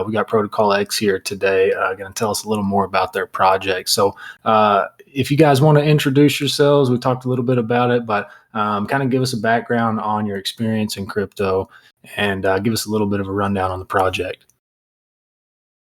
we got ProtocolX here today, going to tell us a little more about their project. So if you guys want to introduce yourselves, we talked a little bit about it, but kind of give us a background on your experience in crypto and give us a little bit of a rundown on the project.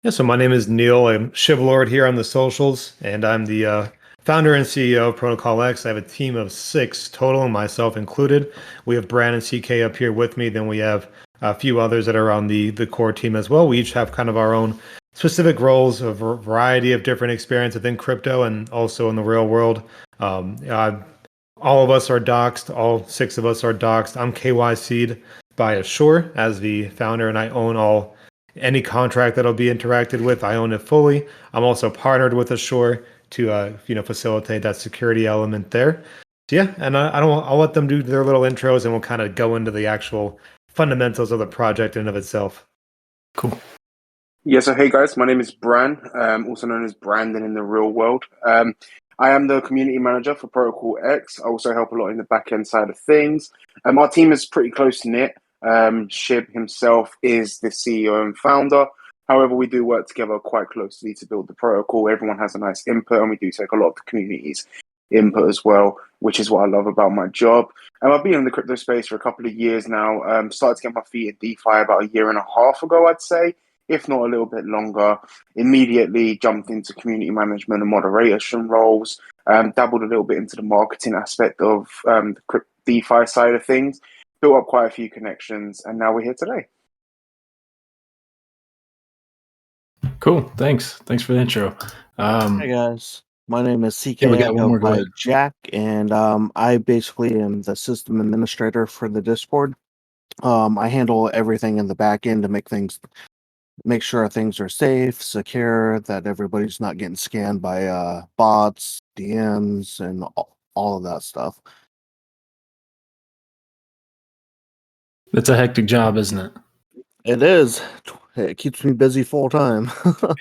Yeah, so my name is Neil. I'm Shivlord here on the socials, and I'm the founder and CEO of ProtocolX. I have a team of 6 total, myself included. We have Brand and CK up here with me. Then we have a few others that are on the core team as well. We each have kind of our own specific roles, a variety of different experience within crypto and also in the real world. All of us are doxed. All 6 of us are doxed. I'm KYC'd by Assure as the founder, and I own any contract that'll be interacted with. I own it fully. I'm also partnered with Assure to facilitate that security element there. So yeah, and I'll let them do their little intros, and we'll kind of go into the actual fundamentals of the project in and of itself. Cool. Yeah, so hey guys, my name is Bran, also known as Brandon in the real world. I am the community manager for ProtocolX. I also help a lot in the back end side of things. Our team is pretty close knit. Shib himself is the CEO and founder. However, we do work together quite closely to build the protocol. Everyone has a nice input, and we do take a lot of the community's input as well, which is what I love about my job. I've been in the crypto space for a couple of years now. Started to get my feet in DeFi about 1.5 years ago, I'd say, if not a little bit longer. Immediately jumped into community management and moderation roles. Dabbled a little bit into the marketing aspect of the DeFi side of things. Built up quite a few connections, and now we're here today. Cool. Thanks for the intro. Hey guys, my name is CK. Yeah, we got one more. Go ahead. Jack, and I basically am the system administrator for the Discord. I handle everything in the back end to make sure things are safe, secure, that everybody's not getting scanned by bots, DMs, and all of that stuff. It's a hectic job, isn't it? It is. It keeps me busy full time.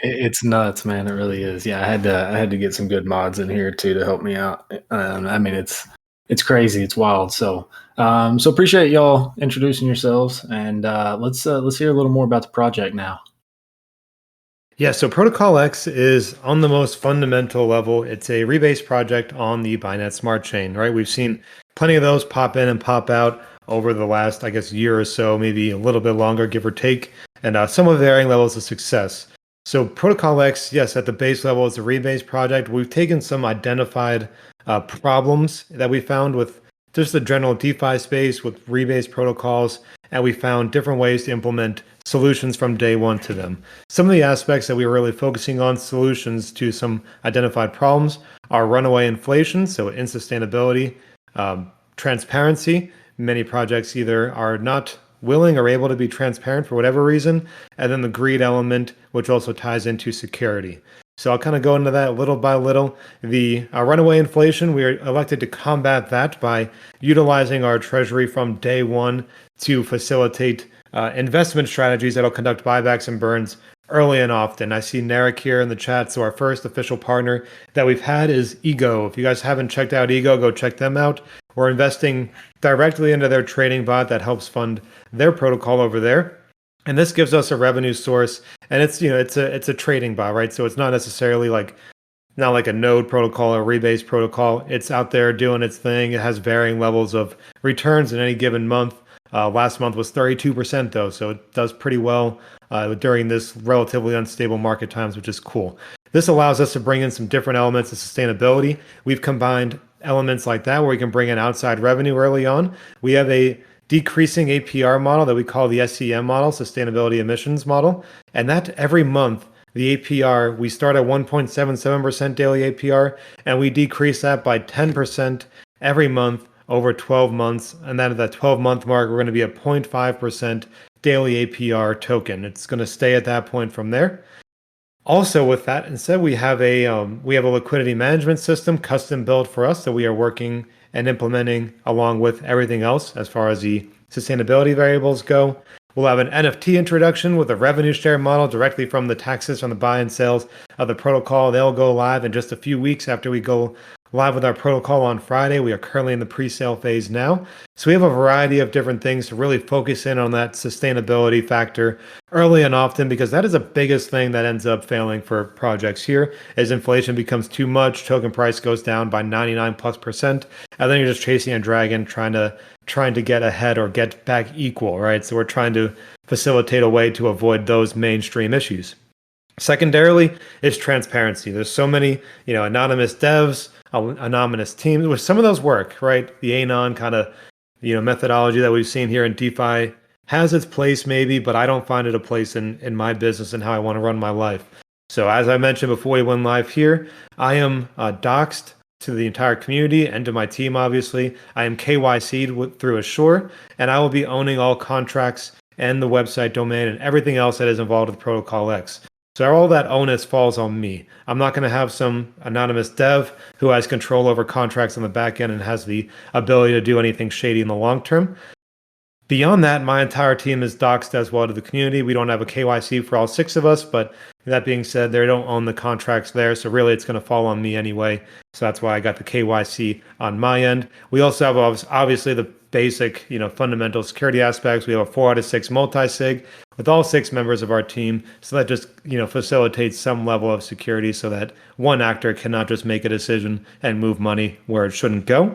It's nuts, man. It really is. Yeah, I had to get some good mods in here too to help me out. I mean, it's crazy. It's wild. So appreciate y'all introducing yourselves, and let's hear a little more about the project now. Yeah, so ProtocolX is on the most fundamental level. It's a rebase project on the Binance Smart Chain, right? We've seen plenty of those pop in and pop out over the last, I guess, year or so, maybe a little bit longer, give or take, and some of varying levels of success. So ProtocolX, yes, at the base level, is a rebase project. We've taken some identified problems that we found with just the general DeFi space with rebase protocols, and we found different ways to implement solutions from day one to them. Some of the aspects that we were really focusing on solutions to some identified problems are runaway inflation, so insustainability, transparency. Many projects either are not willing or able to be transparent for whatever reason, and then the greed element, which also ties into security. So I'll kind of go into that little by little. The runaway inflation, we are elected to combat that by utilizing our treasury from day one to facilitate investment strategies that'll conduct buybacks and burns early and often. I see Narek here in the chat. So our first official partner that we've had is Ego. If you guys haven't checked out Ego, go check them out. We're investing directly into their trading bot that helps fund their protocol over there. And this gives us a revenue source, and it's a trading bot, right? So it's not necessarily not like a node protocol or rebase protocol. It's out there doing its thing. It has varying levels of returns in any given month. Last month was 32% though, so it does pretty well during this relatively unstable market times, which is cool. This allows us to bring in some different elements of sustainability. We've combined elements like that where we can bring in outside revenue early on. We have a decreasing APR model that we call the SEM model, Sustainability Emissions Model. And that every month, the APR, we start at 1.77% daily APR, and we decrease that by 10% every month over 12 months. And then at that 12-month mark, we're going to be at 0.5% daily APR token. It's going to stay at that point from there. Also with that, instead, we have a liquidity management system custom built for us that we are working and implementing along with everything else as far as the sustainability variables go. We'll have an NFT introduction with a revenue share model directly from the taxes from the buy and sales of the protocol. They'll go live in just a few weeks after we go live with our protocol on Friday. We are currently in the pre-sale phase now. So we have a variety of different things to really focus in on that sustainability factor early and often, because that is the biggest thing that ends up failing for projects here. As inflation becomes too much, token price goes down by 99+%, and then you're just chasing a dragon trying to get ahead or get back equal, right? So we're trying to facilitate a way to avoid those mainstream issues. Secondarily, it's transparency. There's so many, anonymous devs, anonymous teams, which some of those work, right? The anon kind of, methodology that we've seen here in DeFi has its place maybe, but I don't find it a place in my business and how I want to run my life. So as I mentioned before we went live here, I am doxed to the entire community and to my team, obviously. I am KYC'd through Assure, and I will be owning all contracts and the website domain and everything else that is involved with ProtocolX. So all that onus falls on me. I'm not going to have some anonymous dev who has control over contracts on the back end and has the ability to do anything shady in the long term. Beyond that, my entire team is doxed as well to the community. We don't have a KYC for all 6 of us, but that being said, they don't own the contracts there, so really it's going to fall on me anyway. So that's why I got the KYC on my end. We also have obviously the basic, fundamental security aspects. We have a 4 out of 6 multi-sig with all 6 members of our team. So that just, facilitates some level of security so that one actor cannot just make a decision and move money where it shouldn't go.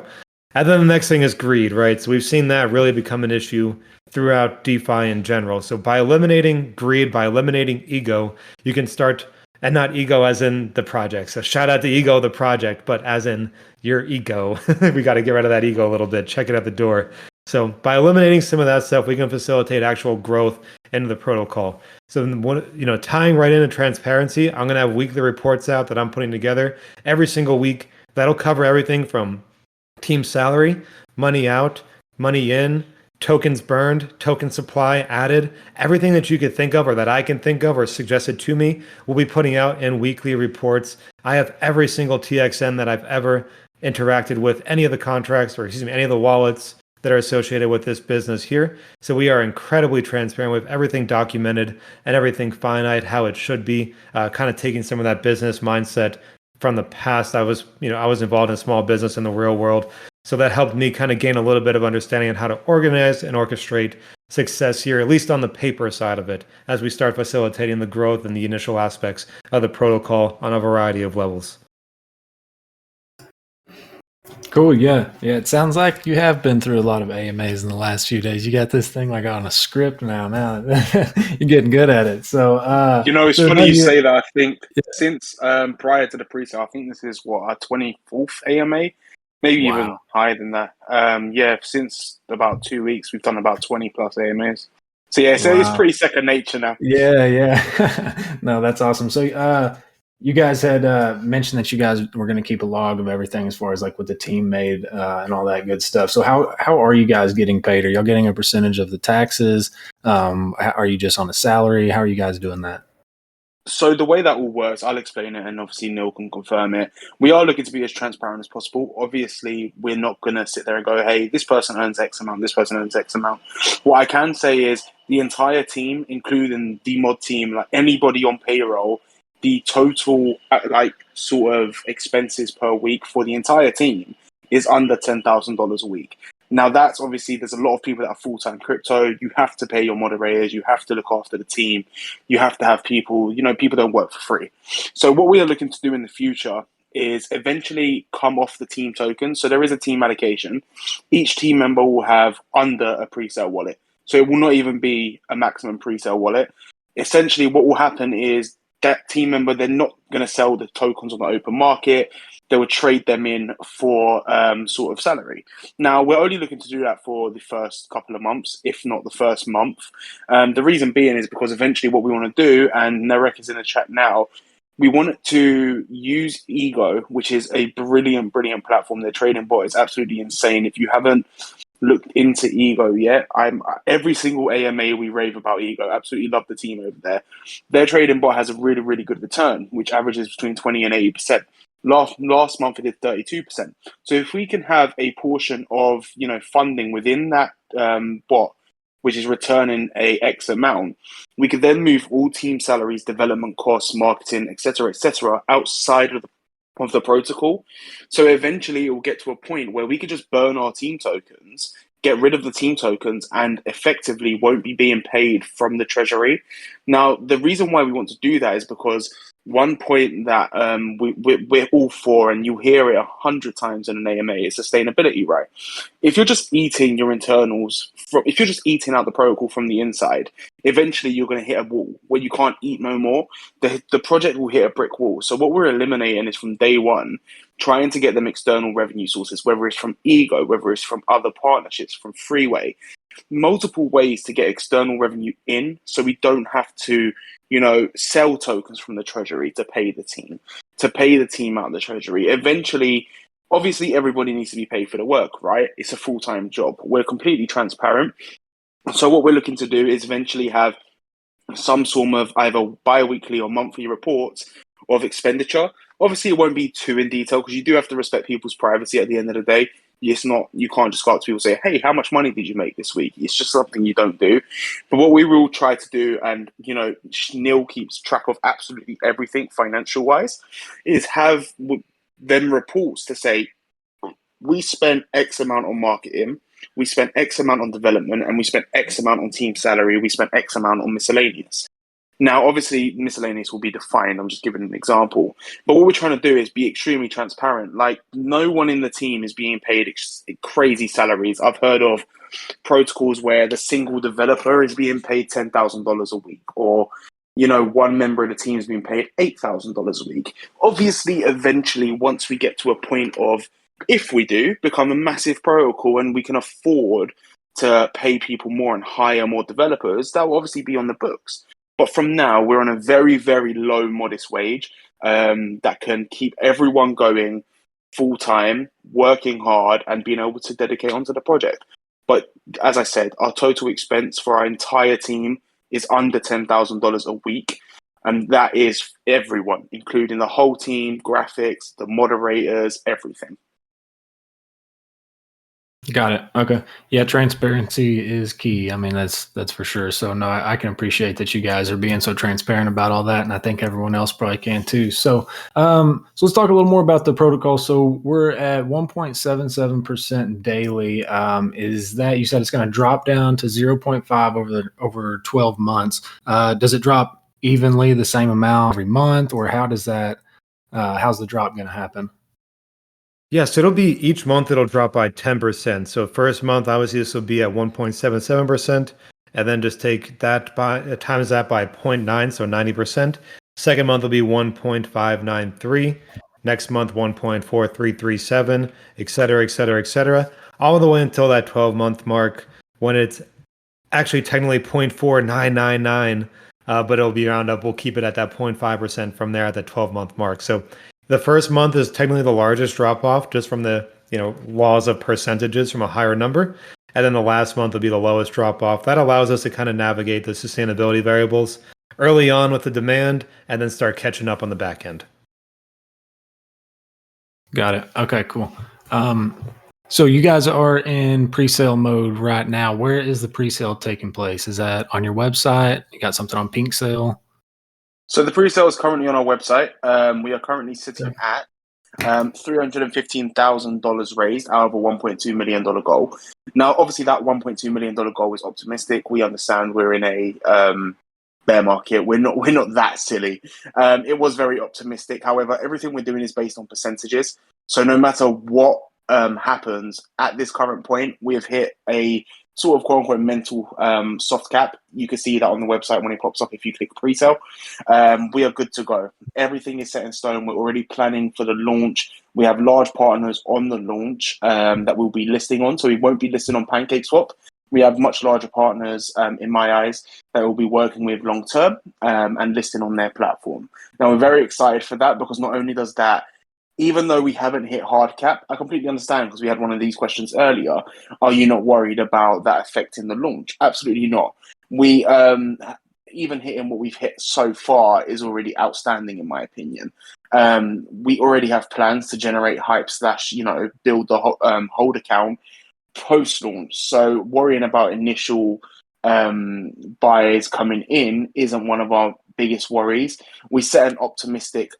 And then the next thing is greed, right? So we've seen that really become an issue throughout DeFi in general. So by eliminating greed, by eliminating ego, you can start, and not ego as in the project. So shout out to ego, the project, but as in your ego. We got to get rid of that ego a little bit, check it at the door. So by eliminating some of that stuff, we can facilitate actual growth into the protocol. So, tying right into transparency, I'm going to have weekly reports out that I'm putting together every single week. That'll cover everything from team salary, money out, money in, tokens burned, token supply added, everything that you could think of or that I can think of or suggested to me, we'll be putting out in weekly reports. I have every single TXN that I've ever interacted with, any of the contracts, or any of the wallets that are associated with this business here. So we are incredibly transparent with everything documented and everything finite, how it should be, kind of taking some of that business mindset from the past. I was involved in small business in the real world. So that helped me kind of gain a little bit of understanding on how to organize and orchestrate success here, at least on the paper side of it, as we start facilitating the growth and the initial aspects of the protocol on a variety of levels. Cool. Yeah. It sounds like you have been through a lot of AMAs in the last few days. You got this thing like on a script now. You're getting good at it. So, it's funny you say that. I think since prior to the pre-sale, I think this is our 24th AMA, maybe even higher than that. Since about 2 weeks, we've done about 20 plus AMAs. So it's pretty second nature now. Yeah. No, that's awesome. So, you guys had mentioned that you guys were going to keep a log of everything as far as like what the team made and all that good stuff. So how are you guys getting paid? Are y'all getting a percentage of the taxes? Are you just on a salary? How are you guys doing that? So the way that all works, I'll explain it and obviously Neil can confirm it. We are looking to be as transparent as possible. Obviously, we're not going to sit there and go, hey, this person earns X amount, this person earns X amount. What I can say is the entire team, including the mod team, like anybody on payroll, the total sort of expenses per week for the entire team is under $10,000 a week. Now that's obviously, there's a lot of people that are full-time crypto. You have to pay your moderators. You have to look after the team. You have to have people, people don't work for free. So what we are looking to do in the future is eventually come off the team token. So there is a team allocation. Each team member will have under a pre-sale wallet. So it will not even be a maximum pre-sale wallet. Essentially what will happen is that team member, they're not going to sell the tokens on the open market. They would trade them in for sort of salary. Now, we're only looking to do that for the first couple of months, if not the first month. The reason being is because eventually what we want to do, and Narek is in the chat now, we want to use Ego, which is a brilliant platform. Their trading bot is absolutely insane. If you haven't looked into Ego yet, every single AMA we rave about Ego. Absolutely love the team over there. Their trading bot has a really good return, which averages between 20 and 80%. Last month it did 32%. So if we can have a portion of funding within that bot, which is returning a X amount, we could then move all team salaries, development costs, marketing, etc., outside of of the protocol. So eventually it will get to a point where we could just burn our team tokens, get rid of the team tokens, and effectively won't be being paid from the treasury. Now, the reason why we want to do that is because one point that we're all for, and you hear it 100 times in an AMA, is sustainability, right? If you're just eating your internals, if you're just eating out the protocol from the inside, eventually you're going to hit a wall where you can't eat no more. The project will hit a brick wall. So what we're eliminating is from day one, trying to get them external revenue sources, whether it's from Ego, whether it's from other partnerships, from Freeway, multiple ways to get external revenue in, so we don't have to, sell tokens from the treasury to pay the team out of the treasury. Eventually, obviously, everybody needs to be paid for the work, right? It's a full-time job. We're completely transparent. So what we're looking to do is eventually have some sort of either bi-weekly or monthly reports of expenditure. Obviously, it won't be too in detail because you do have to respect people's privacy at the end of the day. You can't just go up to people and say, hey, how much money did you make this week? It's just something you don't do. But what we will try to do, and Neil keeps track of absolutely everything financial wise, is have them reports to say, we spent X amount on marketing, we spent X amount on development, and we spent X amount on team salary, we spent X amount on miscellaneous. Now, obviously, miscellaneous will be defined. I'm just giving an example. But what we're trying to do is be extremely transparent. Like, no one in the team is being paid crazy salaries. I've heard of protocols where the single developer is being paid $10,000 a week, or, one member of the team is being paid $8,000 a week. Obviously, eventually, once we get to a point of, if we do become a massive protocol and we can afford to pay people more and hire more developers, that will obviously be on the books. But from now, we're on a very, very low, modest wage that can keep everyone going full-time, working hard, and being able to dedicate onto the project. But as I said, our total expense for our entire team is under $10,000 a week. And that is everyone, including the whole team, graphics, the moderators, everything. Got it. Okay. Yeah, transparency is key. I mean, that's for sure. So no, I can appreciate that you guys are being so transparent about all that, and I think everyone else probably can too. So, so let's talk a little more about the protocol. So we're at 1.77% daily. Is that, you said it's going to drop down to 0.5 over 12 months? Does it drop evenly the same amount every month, or how does that? How's the drop going to happen? Yeah, so it'll be each month it'll drop by 10%. So first month, obviously this will be at 1.77%, and then just take that times that by 0.9, so 90%. Second month will be 1.593. Next month, 1.4337, et cetera, et cetera, et cetera, all the way until that 12-month mark when it's actually technically 0.4999, but it'll be round up. We'll keep it at that 0.5% from there at the 12-month mark. So the first month is technically the largest drop off just from the laws of percentages from a higher number. And then the last month will be the lowest drop off. That allows us to kind of navigate the sustainability variables early on with the demand and then start catching up on the back end. Got it. Okay, cool. So you guys are in pre-sale mode right now. Where is the pre-sale taking place? Is that on your website? You got something on Pink Sale? So the pre-sale is currently on our website. We are currently sitting at $315,000 raised out of a $1.2 million goal. Now, obviously, that $1.2 million goal is optimistic. We understand we're in a bear market. We're not that silly. It was very optimistic. However, everything we're doing is based on percentages. So no matter what happens at this current point, we have hit a sort of quote-unquote mental soft cap. You can see that on the website when it pops up if you click pre-sale. We are good to go. Everything is set in stone. We're already planning for the launch. We have large partners on the launch that we'll be listing on. So we won't be listing on PancakeSwap. We have much larger partners, in my eyes, that we'll be working with long-term and listing on their platform. Now, we're very excited for that because not only does that, even though we haven't hit hard cap, I completely understand because we had one of these questions earlier. Are you not worried about that affecting the launch? Absolutely not. We even hitting what we've hit so far is already outstanding, in my opinion. We already have plans to generate hype / build the hold account post-launch. So worrying about initial buyers coming in isn't one of our biggest worries. We set an optimistic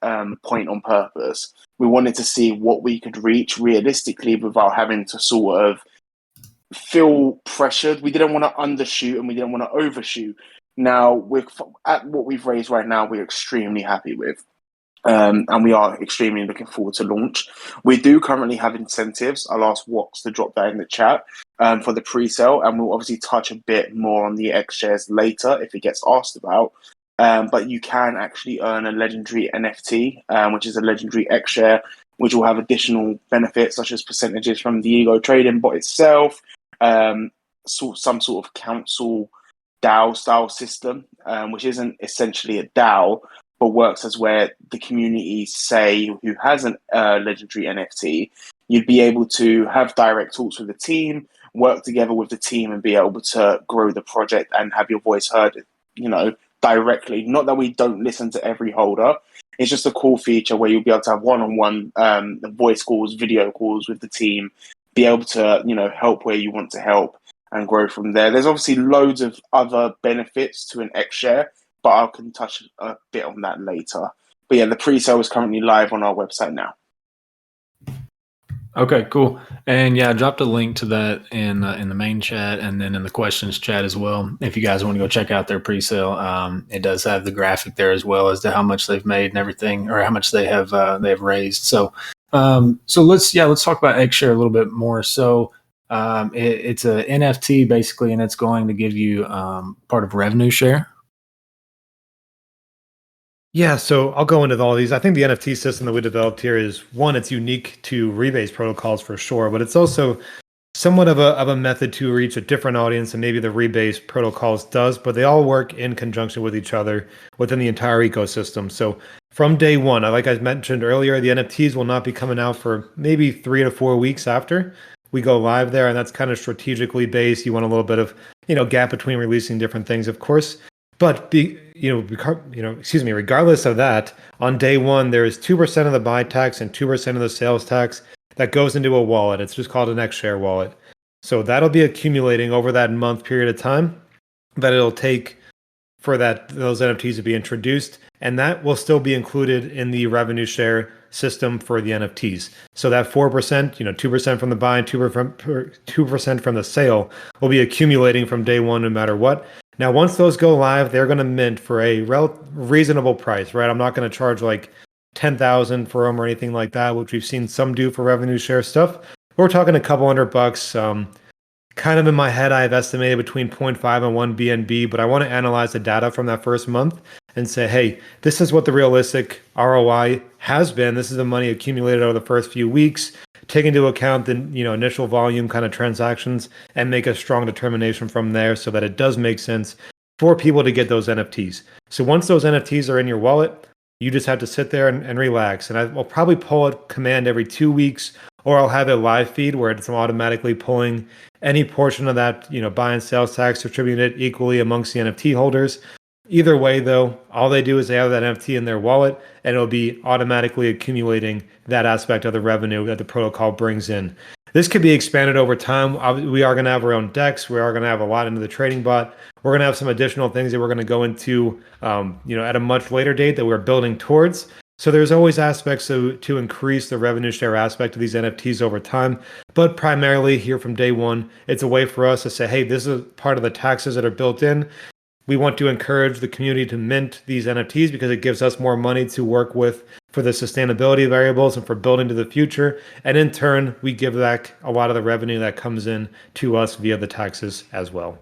point on purpose. We wanted to see what we could reach realistically without having to sort of feel pressured. We didn't want to undershoot and we didn't want to overshoot. Now, at what we've raised right now, we're extremely happy with. And we are extremely looking forward to launch. We do currently have incentives. I'll ask Wox to drop that in the chat for the pre-sale, and we'll obviously touch a bit more on the X shares later if it gets asked about. But you can actually earn a legendary NFT, which is a legendary X share, which will have additional benefits such as percentages from the Ego trading bot itself, some sort of council DAO style system, which isn't essentially a DAO, but works as where the community say who has a legendary NFT, you'd be able to have direct talks with the team, work together with the team, and be able to grow the project and have your voice heard, directly. Not that we don't listen to every holder. It's just a cool feature where you'll be able to have one-on-one voice calls, video calls with the team, be able to, help where you want to help and grow from there. There's obviously loads of other benefits to an X share, but I can touch a bit on that later. But yeah, the pre-sale is currently live on our website now. Okay, cool. And yeah, I dropped a link to that in the main chat and then in the questions chat as well. If you guys want to go check out their pre-sale, it does have the graphic there as well as to how much they've made and everything, or how much they have raised. So let's talk about XShare a little bit more. So it's a NFT basically, and it's going to give you part of revenue share. Yeah, so I'll go into all these. I think the NFT system that we developed here is one, it's unique to rebase protocols for sure, but it's also somewhat of a method to reach a different audience than maybe the rebase protocols does, but they all work in conjunction with each other within the entire ecosystem. So from day one, like I mentioned earlier, the NFTs will not be coming out for maybe 3 to 4 weeks after we go live there, and that's kind of strategically based. You want a little bit of gap between releasing different things, of course. But regardless of that, on day one there is 2% of the buy tax and 2% of the sales tax that goes into a wallet. It's just called an XShare wallet. So that'll be accumulating over that month period of time that it'll take for those NFTs to be introduced, and that will still be included in the revenue share system for the NFTs. So that 4%, 2% from the buy and 2% from the sale will be accumulating from day one no matter what. Now, once those go live, they're going to mint for a reasonable price, right? I'm not going to charge like $10,000 for them or anything like that, which we've seen some do for revenue share stuff. We're talking a couple $100. Kind of in my head, I've estimated between 0.5 and 1 BNB, but I want to analyze the data from that first month and say, hey, this is what the realistic ROI has been. This is the money accumulated over the first few weeks. Take into account the initial volume kind of transactions and make a strong determination from there so that it does make sense for people to get those NFTs. So once those NFTs are in your wallet, you just have to sit there and relax. And I will probably pull a command every 2 weeks, or I'll have a live feed where it's automatically pulling any portion of that buy and sales tax, distributed it equally amongst the NFT holders. Either way, though, all they do is they have that NFT in their wallet, and it'll be automatically accumulating that aspect of the revenue that the protocol brings in. This could be expanded over time. We are going to have our own DEX. We are going to have a lot into the trading bot. We're going to have some additional things that we're going to go into, at a much later date that we're building towards. So there's always aspects to increase the revenue share aspect of these NFTs over time. But primarily here from day one, it's a way for us to say, hey, this is part of the taxes that are built in. We want to encourage the community to mint these NFTs because it gives us more money to work with for the sustainability variables and for building to the future. And in turn, we give back a lot of the revenue that comes in to us via the taxes as well.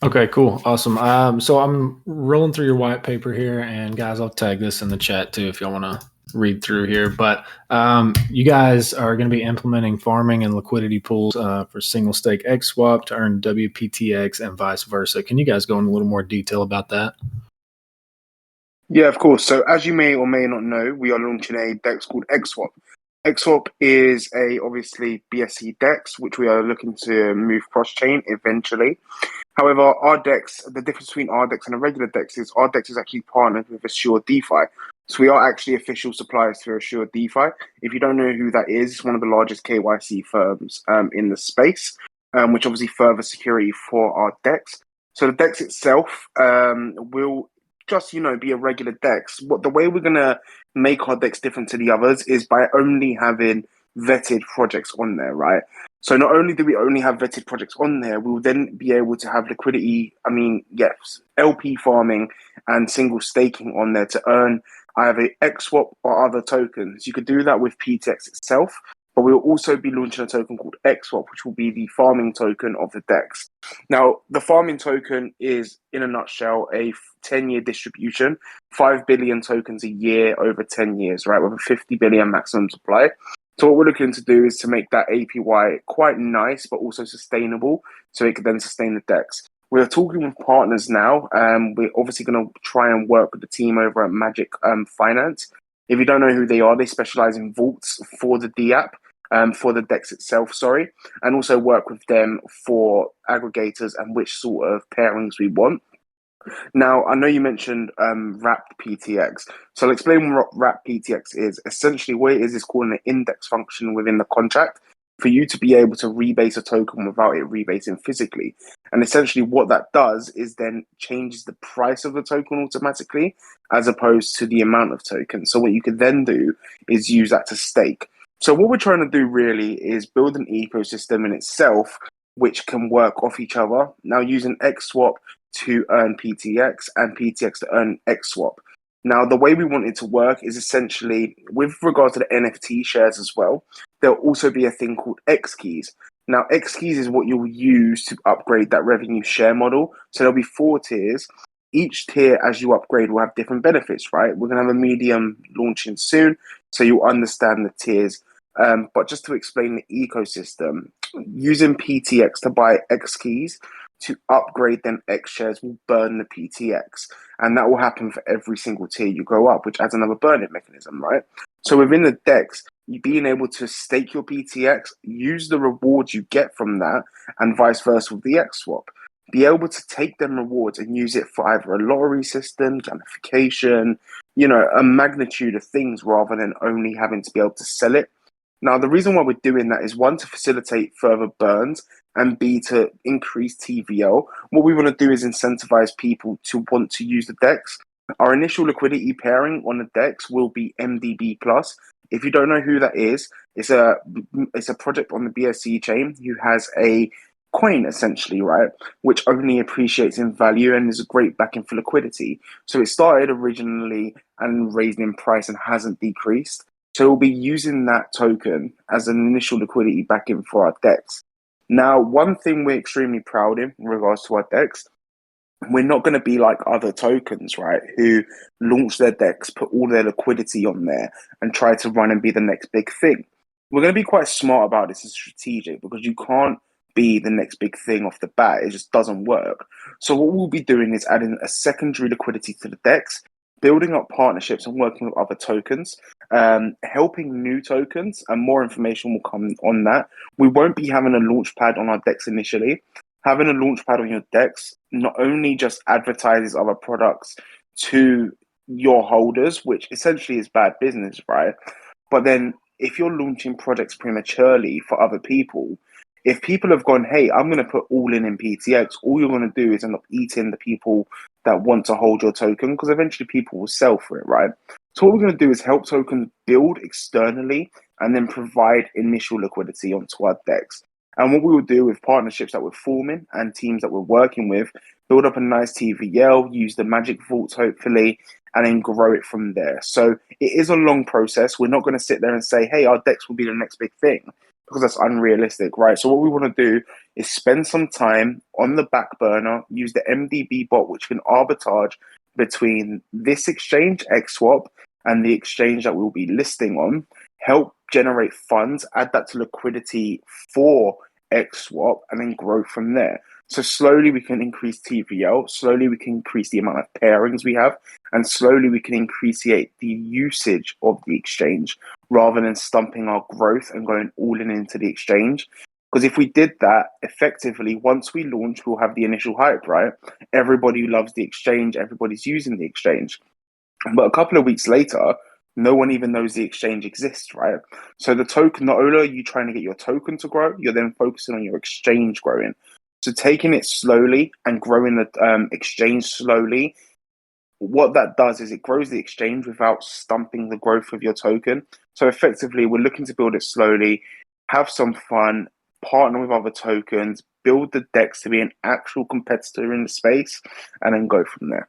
Okay, cool. Awesome. So I'm rolling through your white paper here, and guys, I'll tag this in the chat too if y'all want to read through here. But you guys are going to be implementing farming and liquidity pools for single stake XSwap to earn WPTX and vice versa. Can you guys go into a little more detail about that? Yeah, of course. So as you may or may not know, we are launching a DEX called XSwap. XSwap is obviously BSC DEX, which we are looking to move cross-chain eventually. However, our DEX, the difference between our DEX and a regular DEX is our DEX is actually partnered with Assured DeFi. So we are actually official suppliers to Assured DeFi. If you don't know who that is, it's one of the largest KYC firms in the space, which obviously further security for our DEX. So the DEX itself will just, be a regular DEX. The way we're going to make our DEX different to the others is by only having vetted projects on there, right? So not only do we only have vetted projects on there, we'll then be able to have liquidity, yes, LP farming and single staking on there to earn either XSwap or other tokens. You could do that with PTX itself, but we'll also be launching a token called XSwap, which will be the farming token of the DEX. Now, the farming token is, in a nutshell, a 10-year distribution, 5 billion tokens a year over 10 years, right, with a 50 billion maximum supply. So what we're looking to do is to make that APY quite nice, but also sustainable, so it could then sustain the DEX. We're talking with partners now. We're obviously going to try and work with the team over at Magic Finance. If you don't know who they are, they specialize in vaults for the DApp, for the DEX itself, and also work with them for aggregators and which sort of pairings we want. Now, I know you mentioned wrapped PTX. So I'll explain what wrapped PTX is. Essentially, what it is calling an index function within the contract for you to be able to rebase a token without it rebasing physically. And essentially what that does is then changes the price of the token automatically as opposed to the amount of tokens. So what you could then do is use that to stake. So what we're trying to do really is build an ecosystem in itself which can work off each other. Now using XSwap to earn PTX and PTX to earn XSwap. Now, the way we want it to work is essentially, with regards to the NFT shares as well, there'll also be a thing called X keys. Now, X keys is what you'll use to upgrade that revenue share model. So there'll be 4 tiers. Each tier, as you upgrade, will have different benefits, right? We're going to have a medium launching soon, so you'll understand the tiers. But just to explain the ecosystem, using PTX to buy X keys to upgrade them X shares will burn the PTX. And that will happen for every single tier you go up, which adds another burning mechanism, right? So within the DEX, you being able to stake your PTX, use the rewards you get from that, and vice versa with the XSwap. Be able to take them rewards and use it for either a lottery system, gamification, a magnitude of things rather than only having to be able to sell it. Now, the reason why we're doing that is 1, to facilitate further burns, and B, to increase TVL. What we want to do is incentivize people to want to use the DEX. Our initial liquidity pairing on the DEX will be MDB+. If you don't know who that is, it's a project on the BSC chain who has a coin, essentially, right, which only appreciates in value and is a great backing for liquidity. So it started originally and raised in price and hasn't decreased. So we'll be using that token as an initial liquidity backing for our DEX. Now, one thing we're extremely proud in regards to our DEX, we're not going to be like other tokens, right, who launch their DEX, put all their liquidity on there and try to run and be the next big thing. We're going to be quite smart about this and strategic, because you can't be the next big thing off the bat. It just doesn't work. So what we'll be doing is adding a secondary liquidity to the DEX, building up partnerships and working with other tokens, helping new tokens, and more information will come on that. We won't be having a launch pad on our DEX initially. Having a launch pad on your DEX not only just advertises other products to your holders, which essentially is bad business, right? But then if you're launching projects prematurely for other people, if people have gone, hey, I'm going to put all in PTX, all you're going to do is end up eating the people that want to hold your token, because eventually people will sell for it, right? So what we're going to do is help tokens build externally and then provide initial liquidity onto our DEX. And what we will do with partnerships that we're forming and teams that we're working with, build up a nice TVL, use the magic vaults hopefully, and then grow it from there. So it is a long process. We're not going to sit there and say, hey, our DEX will be the next big thing, because that's unrealistic, right? So what we want to do is spend some time on the back burner, use the MDB bot, which can arbitrage between this exchange, XSwap, and the exchange that we'll be listing on, help generate funds, add that to liquidity for XSwap, and then grow from there. So slowly we can increase TVL, slowly we can increase the amount of pairings we have, and slowly we can increase the usage of the exchange rather than stumping our growth and going all in into the exchange. Because if we did that effectively, once we launch, we'll have the initial hype, right? Everybody loves the exchange, everybody's using the exchange. But a couple of weeks later, no one even knows the exchange exists, right? So the token, not only are you trying to get your token to grow, you're then focusing on your exchange growing. So taking it slowly and growing the exchange slowly, what that does is it grows the exchange without stumping the growth of your token. So effectively, we're looking to build it slowly, have some fun, partner with other tokens, build the DEX to be an actual competitor in the space, and then go from there.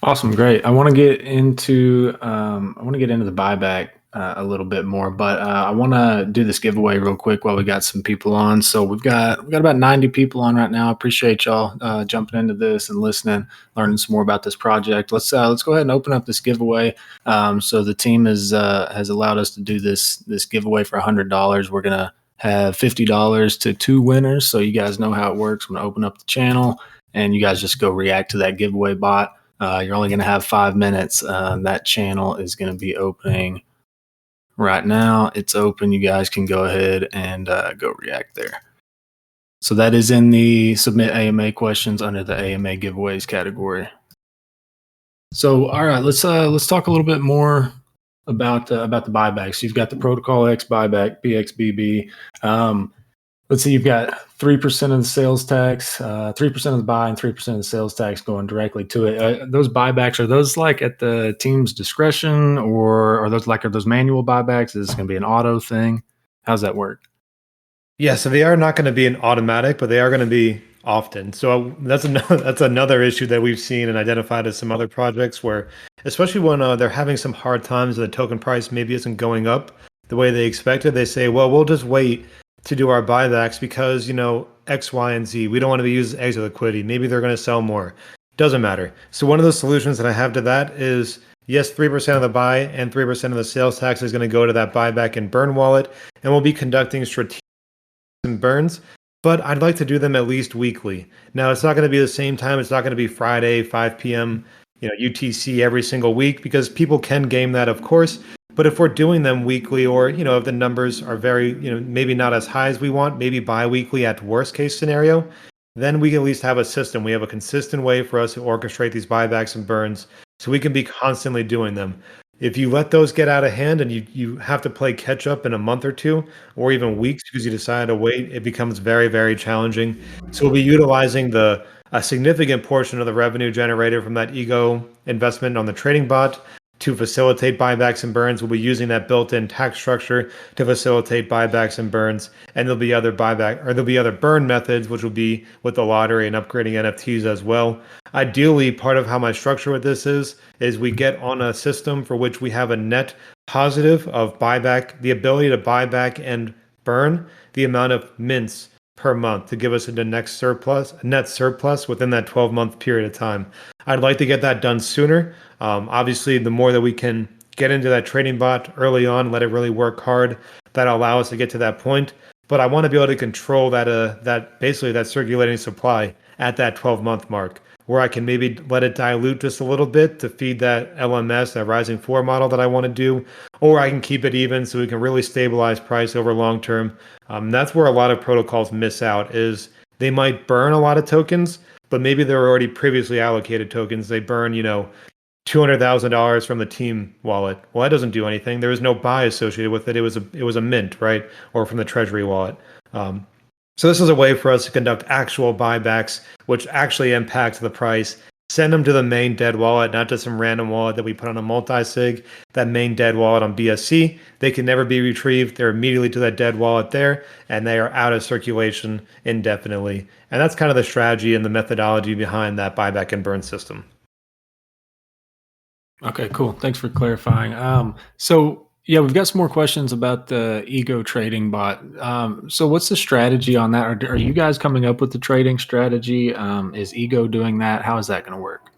Awesome, great. I want to get into the buyback a little bit more, but I want to do this giveaway real quick while we got some people on. So we've got about 90 people on right now. I appreciate y'all jumping into this and listening, learning some more about this project. Let's go ahead and open up this giveaway. So the team has allowed us to do this giveaway for $100. We're gonna have $50 to 2 winners. So you guys know how it works. I'm gonna open up the channel, and you guys just go react to that giveaway bot. You're only going to have 5 minutes. That channel is going to be opening right now. It's open. You guys can go ahead and go react there. So that is in the submit AMA questions under the AMA giveaways category. So, all right, let's talk a little bit more about the buybacks. You've got the ProtocolX buyback, PXBB. Let's see, you've got 3% of the sales tax, 3% of the buy, and 3% of the sales tax going directly to it. Those buybacks, are those like at the team's discretion, or are those manual buybacks? Is this going to be an auto thing? How's that work? Yeah, so they are not going to be an automatic, but they are going to be often. So that's another issue that we've seen and identified as some other projects where, especially when they're having some hard times and the token price maybe isn't going up the way they expected, they say, well, we'll just wait to do our buybacks because, X, Y, and Z. We don't want to be using exit liquidity. Maybe they're going to sell more. Doesn't matter. So one of the solutions that I have to that is, yes, 3% of the buy and 3% of the sales tax is going to go to that buyback and burn wallet, and we'll be conducting strategic burns, but I'd like to do them at least weekly. Now, it's not going to be the same time. It's not going to be Friday, 5 p.m., UTC every single week, because people can game that, of course. But if we're doing them weekly, or, if the numbers are very, maybe not as high as we want, maybe bi-weekly at worst case scenario, then we can at least have a system. We have a consistent way for us to orchestrate these buybacks and burns so we can be constantly doing them. If you let those get out of hand and you have to play catch up in a month or two, or even weeks because you decide to wait, it becomes very, very challenging. So we'll be utilizing a significant portion of the revenue generated from that ego investment on the trading bot to facilitate buybacks and burns. We'll be using that built-in tax structure to facilitate buybacks and burns. And there'll be other burn methods, which will be with the lottery and upgrading NFTs as well. Ideally, part of how my structure with this is we get on a system for which we have a net positive of buyback, the ability to buy back and burn the amount of mints per month to give us a net surplus within that 12-month period of time. I'd like to get that done sooner. Obviously, the more that we can get into that trading bot early on, let it really work hard, that'll allow us to get to that point. But I want to be able to control that basically that circulating supply at that 12-month mark, where I can maybe let it dilute just a little bit to feed that LMS, that rising floor model that I want to do, or I can keep it even so we can really stabilize price over long term. That's where a lot of protocols miss out, is they might burn a lot of tokens, but maybe they're already previously allocated tokens. They burn, $200,000 from the team wallet. Well, that doesn't do anything. There was no buy associated with it. It was a mint, right? Or from the treasury wallet. So this is a way for us to conduct actual buybacks, which actually impact the price. Send them to the main dead wallet, not to some random wallet that we put on a multi-sig. That main dead wallet on BSC, they can never be retrieved. They're immediately to that dead wallet there, and they are out of circulation indefinitely. And that's kind of the strategy and the methodology behind that buyback and burn system. Okay, cool. Thanks for clarifying. So yeah, we've got some more questions about the ego trading bot. So what's the strategy on that? Are you guys coming up with the trading strategy? Is ego doing that? How is that going to work?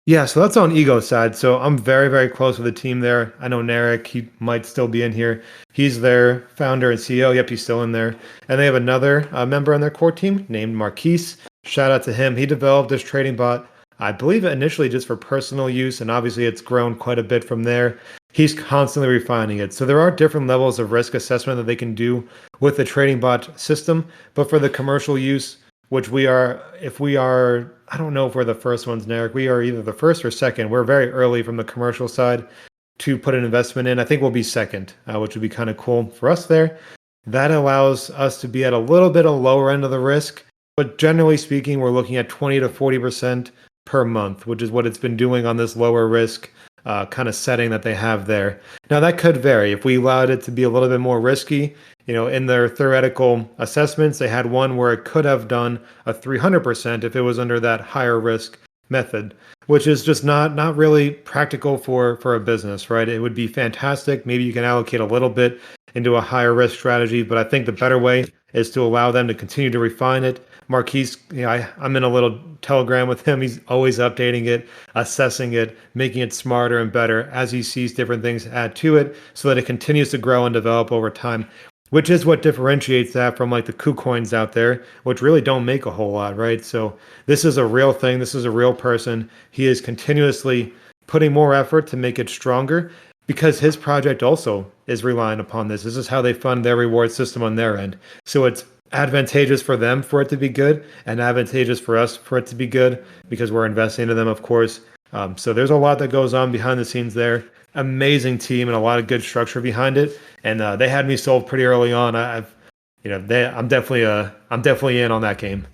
Yeah, so that's on ego side. So I'm very, very close with the team there. I know Narek, he might still be in here. He's their founder and CEO. Yep, he's still in there. And they have another member on their core team named Marquise. Shout out to him. He developed this trading bot, I believe initially just for personal use, and obviously it's grown quite a bit from there. He's constantly refining it. So there are different levels of risk assessment that they can do with the trading bot system. But for the commercial use, which I don't know if we're the first ones, Narek. We are either the first or second. We're very early from the commercial side to put an investment in. I think we'll be second, which would be kind of cool for us there. That allows us to be at a little bit of lower end of the risk, but generally speaking, we're looking at 20 to 40% per month, which is what it's been doing on this lower risk kind of setting that they have there. Now that could vary. If we allowed it to be a little bit more risky, in their theoretical assessments, they had one where it could have done a 300% if it was under that higher risk method, which is just not really practical for a business, right? It would be fantastic. Maybe you can allocate a little bit into a higher risk strategy, but I think the better way is to allow them to continue to refine it. Marquise, I'm in a little telegram with him. He's always updating it, assessing it, making it smarter and better as he sees different things add to it so that it continues to grow and develop over time, which is what differentiates that from like the KuCoins out there, which really don't make a whole lot, right? So this is a real thing. This is a real person. He is continuously putting more effort to make it stronger because his project also is relying upon this. This is how they fund their reward system on their end. So it's advantageous for them for it to be good and advantageous for us for it to be good because we're investing into them, of course. So there's a lot that goes on behind the scenes there. Amazing team and a lot of good structure behind it. And they had me sold pretty early on. I'm definitely in on that game.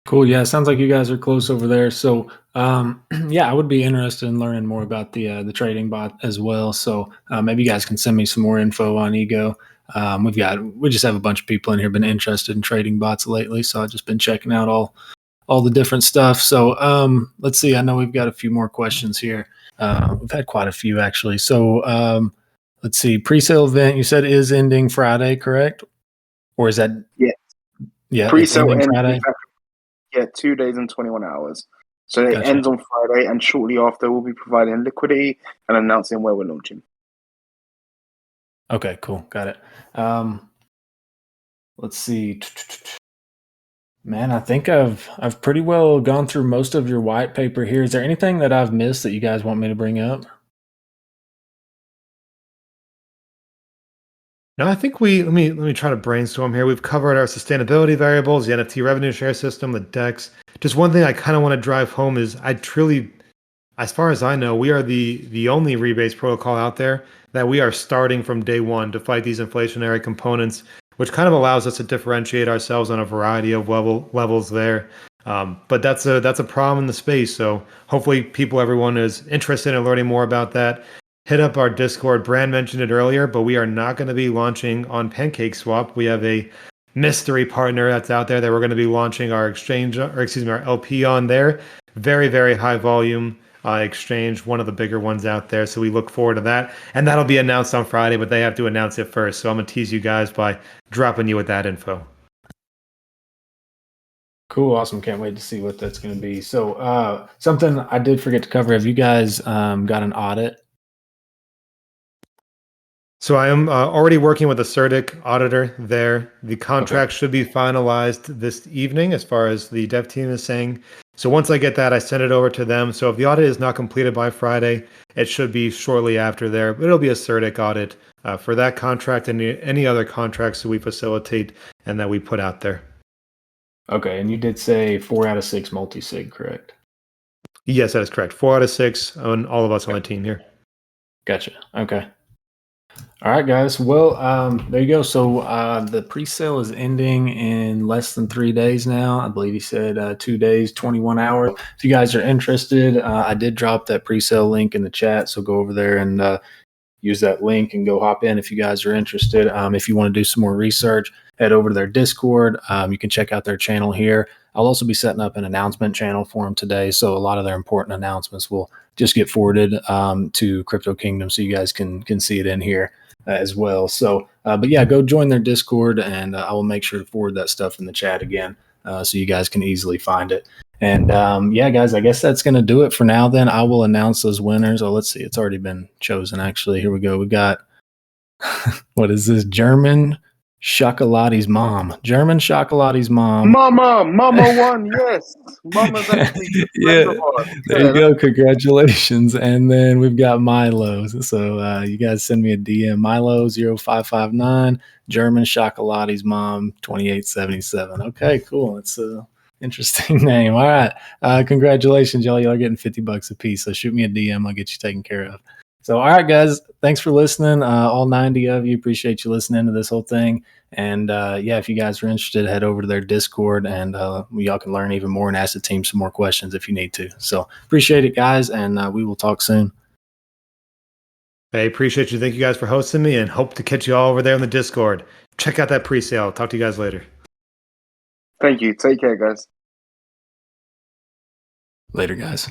Cool. Yeah, it sounds like you guys are close over there. So, yeah, I would be interested in learning more about the trading bot as well. So maybe you guys can send me some more info on Ego. We just have a bunch of people in here been interested in trading bots lately, so I've just been checking out all the different stuff. So let's see. I know we've got a few more questions here. We've had quite a few actually. So let's see. Pre-sale event you said is ending Friday, correct? Or is that? Yeah. Pre-sale ending Friday. Exactly. Yeah, 2 days and 21 hours. So it Gotcha. ends on Friday, and shortly after, we'll be providing liquidity and announcing where we're launching. Okay, cool. Got it. Let's see. Man, I think I've pretty well gone through most of your white paper here. Is there anything that I've missed that you guys want me to bring up? No, I think let me try to brainstorm here. We've covered our sustainability variables, the NFT revenue share system, the DEX. Just one thing I kind of want to drive home is as far as I know, we are the only rebase protocol out there that we are starting from day one to fight these inflationary components, which kind of allows us to differentiate ourselves on a variety of levels there. But that's a problem in the space. So hopefully everyone is interested in learning more about that. Hit up our Discord. Brand mentioned it earlier, but we are not going to be launching on PancakeSwap. We have a mystery partner that's out there that we're going to be launching our our LP on there. Very, very high volume exchange, one of the bigger ones out there. So we look forward to that. And that'll be announced on Friday, but they have to announce it first. So I'm going to tease you guys by dropping you with that info. Cool. Awesome. Can't wait to see what that's going to be. So something I did forget to cover. Have you guys got an audit? So I am already working with a CERDIC auditor there. The contract should be finalized this evening as far as the dev team is saying. So once I get that, I send it over to them. So if the audit is not completed by Friday, it should be shortly after there. But it'll be a CERDIC audit for that contract and any other contracts that we facilitate and that we put out there. Okay. And you did say 4 out of 6 multi-sig, correct? Yes, that is correct. 4 out of 6 on all of us on the team here. Gotcha. Okay. All right, guys. Well, there you go. So the pre-sale is ending in less than 3 days now. I believe he said 2 days, 21 hours. If you guys are interested, I did drop that pre-sale link in the chat. So go over there and use that link and go hop in if you guys are interested. If you want to do some more research, head over to their Discord. You can check out their channel here. I'll also be setting up an announcement channel for them today. So a lot of their important announcements will just get forwarded to Crypto Kingdom so you guys can see it in here as well. So, but yeah, go join their Discord and I will make sure to forward that stuff in the chat again so you guys can easily find it. And yeah, guys, I guess that's going to do it for now then. I will announce those winners. Oh, let's see. It's already been chosen, actually. Here we go. We got, what is this? German Chocolati's mom. German Chocolati's mom. Mama won, yes. Mama's actually yeah, there you go. Congratulations. And then we've got Milo. So you guys send me a DM. Milo0559, German Chocolati's mom, 2877. Okay, cool. It's interesting name. All right. Congratulations, y'all. Y'all are getting $50 a piece. So shoot me a DM. I'll get you taken care of. So, all right, guys, thanks for listening. All 90 of you, appreciate you listening to this whole thing. And yeah, if you guys are interested, head over to their Discord and y'all can learn even more and ask the team some more questions if you need to. So appreciate it, guys, and we will talk soon. Hey, appreciate you. Thank you guys for hosting me and hope to catch you all over there on the Discord. Check out that pre-sale. Talk to you guys later. Thank you. Take care, guys. Later, guys.